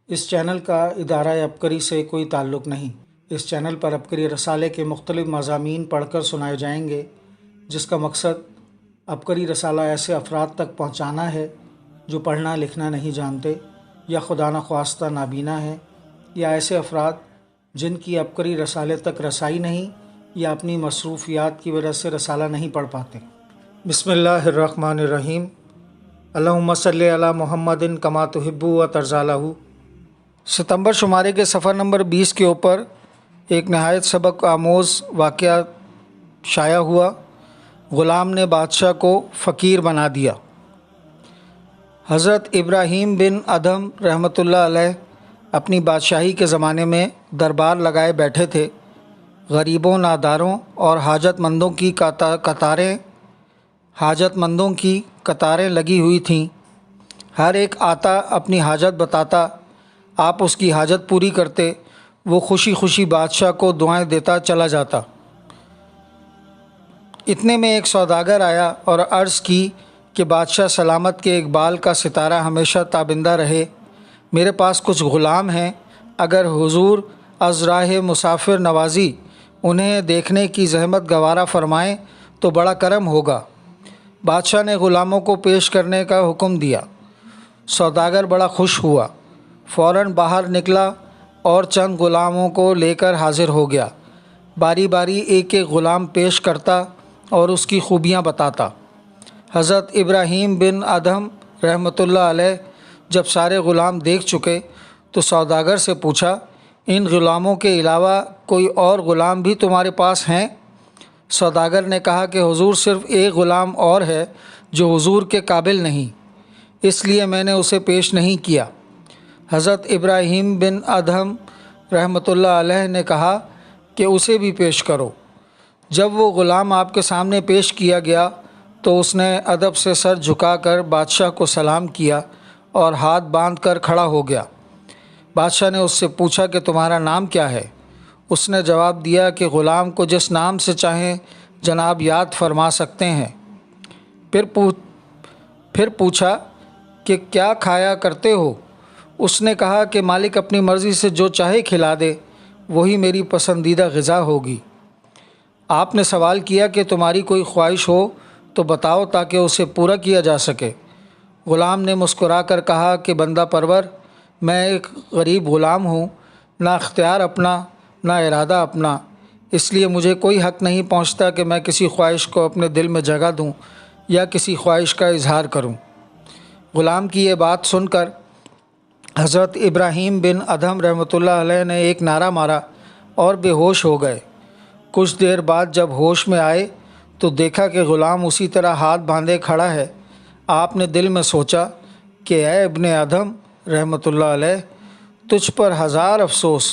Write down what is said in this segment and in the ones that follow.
اس channel کا ادارہ عبقری سے کوئی تعلق نہیں۔ اس چینل پر عبقری رسالے کے مختلف مضامین پڑھ کر سنائے جائیں گے، جس کا مقصد عبقری رسالہ ایسے افراد تک پہنچانا ہے جو پڑھنا لکھنا نہیں جانتے یا خدا نخواستہ نابینا ہیں، یا ایسے افراد جن کی عبقری رسالے تک رسائی نہیں یا اپنی مصروفیات کی وجہ سے رسالہ نہیں پڑھ پاتے۔ بسم اللہ الرحمن الرحیم۔ اللہم صلی علی محمد کما تحب و ترضی لہ۔ ستمبر شمارے کے صفحہ نمبر 20 کے اوپر ایک نہایت سبق آموز واقعہ شائع ہوا۔ غلام نے بادشاہ کو فقیر بنا دیا۔ حضرت ابراہیم بن ادھم رحمۃ اللہ علیہ اپنی بادشاہی کے زمانے میں دربار لگائے بیٹھے تھے۔ غریبوں، ناداروں اور حاجت مندوں کی قطاریں لگی ہوئی تھیں۔ ہر ایک آتا اپنی حاجت بتاتا، آپ اس کی حاجت پوری کرتے، وہ خوشی خوشی بادشاہ کو دعائیں دیتا چلا جاتا۔ اتنے میں ایک سوداگر آیا اور عرض کی کہ بادشاہ سلامت کے اقبال کا ستارہ ہمیشہ تابندہ رہے، میرے پاس کچھ غلام ہیں، اگر حضور از راہ مسافر نوازی انہیں دیکھنے کی زحمت گوارا فرمائیں تو بڑا کرم ہوگا۔ بادشاہ نے غلاموں کو پیش کرنے کا حکم دیا۔ سوداگر بڑا خوش ہوا، فوراً باہر نکلا اور چند غلاموں کو لے کر حاضر ہو گیا۔ باری باری ایک ایک غلام پیش کرتا اور اس کی خوبیاں بتاتا۔ حضرت ابراہیم بن ادھم رحمۃ اللہ علیہ جب سارے غلام دیکھ چکے تو سوداگر سے پوچھا، ان غلاموں کے علاوہ کوئی اور غلام بھی تمہارے پاس ہیں؟ سوداگر نے کہا کہ حضور صرف ایک غلام اور ہے جو حضور کے قابل نہیں، اس لیے میں نے اسے پیش نہیں کیا۔ حضرت ابراہیم بن ادھم رحمۃ اللہ علیہ نے کہا کہ اسے بھی پیش کرو۔ جب وہ غلام آپ کے سامنے پیش کیا گیا تو اس نے ادب سے سر جھکا کر بادشاہ کو سلام کیا اور ہاتھ باندھ کر کھڑا ہو گیا۔ بادشاہ نے اس سے پوچھا کہ تمہارا نام کیا ہے؟ اس نے جواب دیا کہ غلام کو جس نام سے چاہیں جناب یاد فرما سکتے ہیں۔ پھر پوچھا کہ کیا کھایا کرتے ہو؟ اس نے کہا کہ مالک اپنی مرضی سے جو چاہے کھلا دے، وہی میری پسندیدہ غذا ہوگی۔ آپ نے سوال کیا کہ تمہاری کوئی خواہش ہو تو بتاؤ تاکہ اسے پورا کیا جا سکے۔ غلام نے مسکرا کر کہا کہ بندہ پرور، میں ایک غریب غلام ہوں، نہ اختیار اپنا نہ ارادہ اپنا، اس لیے مجھے کوئی حق نہیں پہنچتا کہ میں کسی خواہش کو اپنے دل میں جگہ دوں یا کسی خواہش کا اظہار کروں۔ غلام کی یہ بات سن کر حضرت ابراہیم بن ادھم رحمۃ اللہ علیہ نے ایک نعرہ مارا اور بے ہوش ہو گئے۔ کچھ دیر بعد جب ہوش میں آئے تو دیکھا کہ غلام اسی طرح ہاتھ باندھے کھڑا ہے۔ آپ نے دل میں سوچا کہ اے ابن ادھم رحمۃ اللہ علیہ، تجھ پر ہزار افسوس،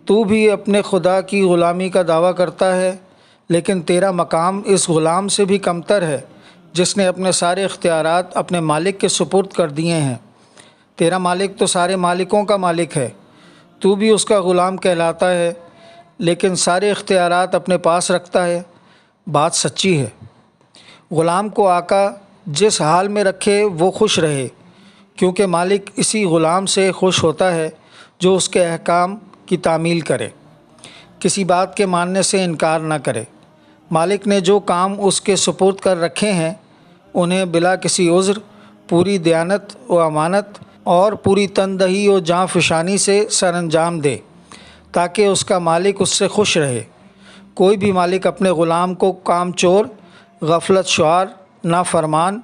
تو بھی اپنے خدا کی غلامی کا دعویٰ کرتا ہے، لیکن تیرا مقام اس غلام سے بھی کمتر ہے جس نے اپنے سارے اختیارات اپنے مالک کے سپرد کر دیے ہیں۔ تیرا مالک تو سارے مالکوں کا مالک ہے، تو بھی اس کا غلام کہلاتا ہے، لیکن سارے اختیارات اپنے پاس رکھتا ہے۔ بات سچی ہے۔ غلام کو آقا جس حال میں رکھے وہ خوش رہے، کیونکہ مالک اسی غلام سے خوش ہوتا ہے جو اس کے احکام کی تعمیل کرے، کسی بات کے ماننے سے انکار نہ کرے۔ مالک نے جو کام اس کے سپرد کر رکھے ہیں انہیں بلا کسی عذر پوری دیانت و امانت اور پوری تندہی و جاں فشانی سے سر انجام دے تاکہ اس کا مالک اس سے خوش رہے۔ کوئی بھی مالک اپنے غلام کو کام چور، غفلت شعار، نافرمان،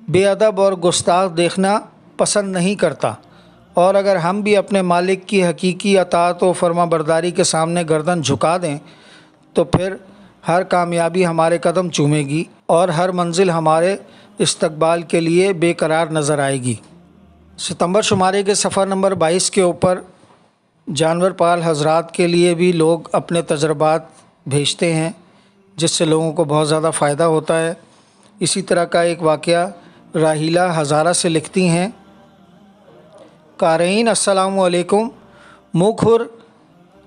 بے ادب اور گستاخ دیکھنا پسند نہیں کرتا، اور اگر ہم بھی اپنے مالک کی حقیقی اطاعت و فرما برداری کے سامنے گردن جھکا دیں تو پھر ہر کامیابی ہمارے قدم چومے گی اور ہر منزل ہمارے استقبال کے لیے بے قرار نظر آئے گی۔ ستمبر شمارے کے صفحہ نمبر 22 کے اوپر جانور پال حضرات کے لیے بھی لوگ اپنے تجربات بھیجتے ہیں، جس سے لوگوں کو بہت زیادہ فائدہ ہوتا ہے۔ اسی طرح کا ایک واقعہ راحیلہ ہزارہ سے لکھتی ہیں، قارئین السلام علیکم۔ منہ کھر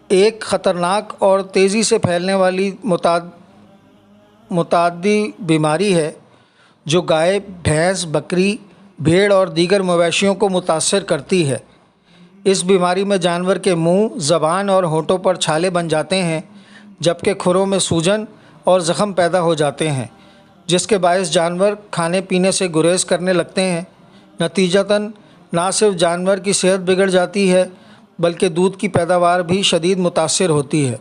ایک خطرناک اور تیزی سے پھیلنے والی متعدی بیماری ہے جو گائے، بھینس، بکری، بھیڑ اور دیگر مویشیوں کو متاثر کرتی ہے۔ اس بیماری میں جانور کے منہ، زبان اور ہونٹوں پر چھالے بن جاتے ہیں، جبکہ کھروں میں سوجن اور زخم پیدا ہو جاتے ہیں، جس کے باعث جانور کھانے پینے سے گریز کرنے لگتے ہیں۔ نتیجتاً نہ صرف جانور کی صحت بگڑ جاتی ہے بلکہ دودھ کی پیداوار بھی شدید متاثر ہوتی ہے۔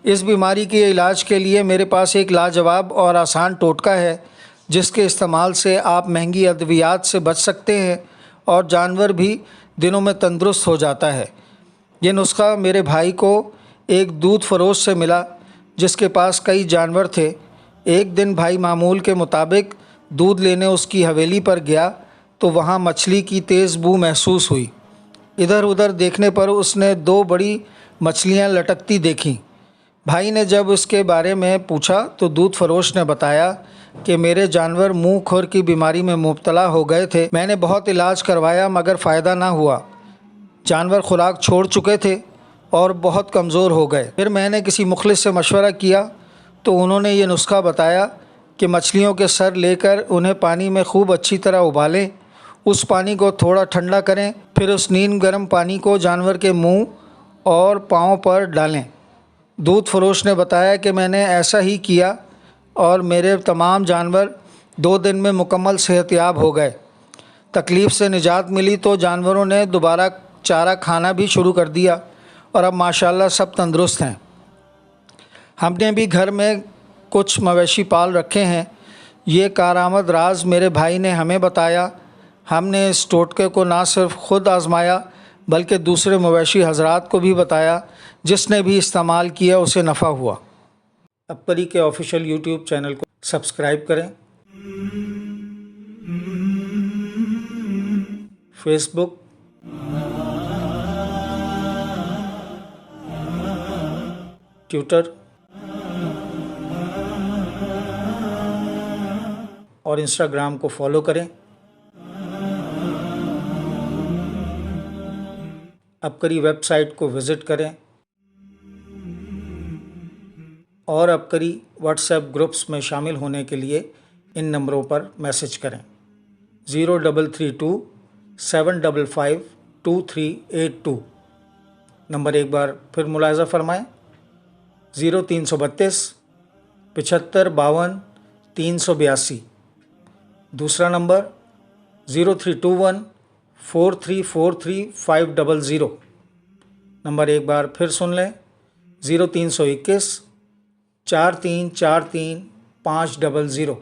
اس بیماری کے علاج کے لیے میرے پاس ایک لاجواب اور آسان ٹوٹکا ہے، جس کے استعمال سے آپ مہنگی ادویات سے بچ سکتے ہیں اور جانور بھی دنوں میں تندرست ہو جاتا ہے۔ یہ نسخہ میرے بھائی کو ایک دودھ فروش سے ملا جس کے پاس کئی جانور تھے۔ ایک دن بھائی معمول کے مطابق دودھ لینے اس کی حویلی پر گیا تو وہاں مچھلی کی تیز بو محسوس ہوئی۔ ادھر ادھر دیکھنے پر اس نے 2 بڑی مچھلیاں لٹکتی دیکھیں۔ بھائی نے جب اس کے بارے میں پوچھا تو دودھ فروش نے بتایا کہ میرے جانور منہ کھر کی بیماری میں مبتلا ہو گئے تھے۔ میں نے بہت علاج کروایا مگر فائدہ نہ ہوا۔ جانور خوراک چھوڑ چکے تھے اور بہت کمزور ہو گئے۔ پھر میں نے کسی مخلص سے مشورہ کیا تو انہوں نے یہ نسخہ بتایا کہ مچھلیوں کے سر لے کر انہیں پانی میں خوب اچھی طرح ابالیں، اس پانی کو تھوڑا ٹھنڈا کریں، پھر اس نیم گرم پانی کو جانور کے منہ اور پاؤں پر ڈالیں۔ دودھ فروش نے بتایا کہ میں نے ایسا ہی کیا اور میرے تمام جانور 2 دن میں مکمل صحت یاب ہو گئے۔ تکلیف سے نجات ملی تو جانوروں نے دوبارہ چارہ کھانا بھی شروع کر دیا اور اب ماشاءاللہ سب تندرست ہیں۔ ہم نے بھی گھر میں کچھ مویشی پال رکھے ہیں۔ یہ کارآمد راز میرے بھائی نے ہمیں بتایا۔ ہم نے اس ٹوٹکے کو نہ صرف خود آزمایا بلکہ دوسرے مویشی حضرات کو بھی بتایا، جس نے بھی استعمال کیا اسے نفع ہوا۔ اب پری کے آفیشیل یوٹیوب چینل کو سبسکرائب کریں، فیس بک، ٹویٹر اور انسٹاگرام کو فالو کریں۔ ابکری ویب سائٹ کو وزٹ کریں اور ابکری واٹس ایپ گروپس میں شامل ہونے کے لیے ان نمبروں پر میسج کریں: 0332 755 2382۔ نمبر ایک بار پھر ملاحظہ فرمائیں: 0332 75 52 382۔ دوسرا نمبر 0321 4343 500۔ نمبر ایک بار پھر سن لیں: 0321 4343 500۔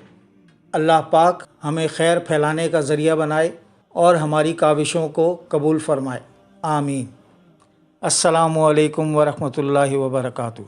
اللہ پاک ہمیں خیر پھیلانے کا ذریعہ بنائے اور ہماری کاوشوں کو قبول فرمائے، آمین۔ السلام علیکم ورحمۃ اللہ وبرکاتہ۔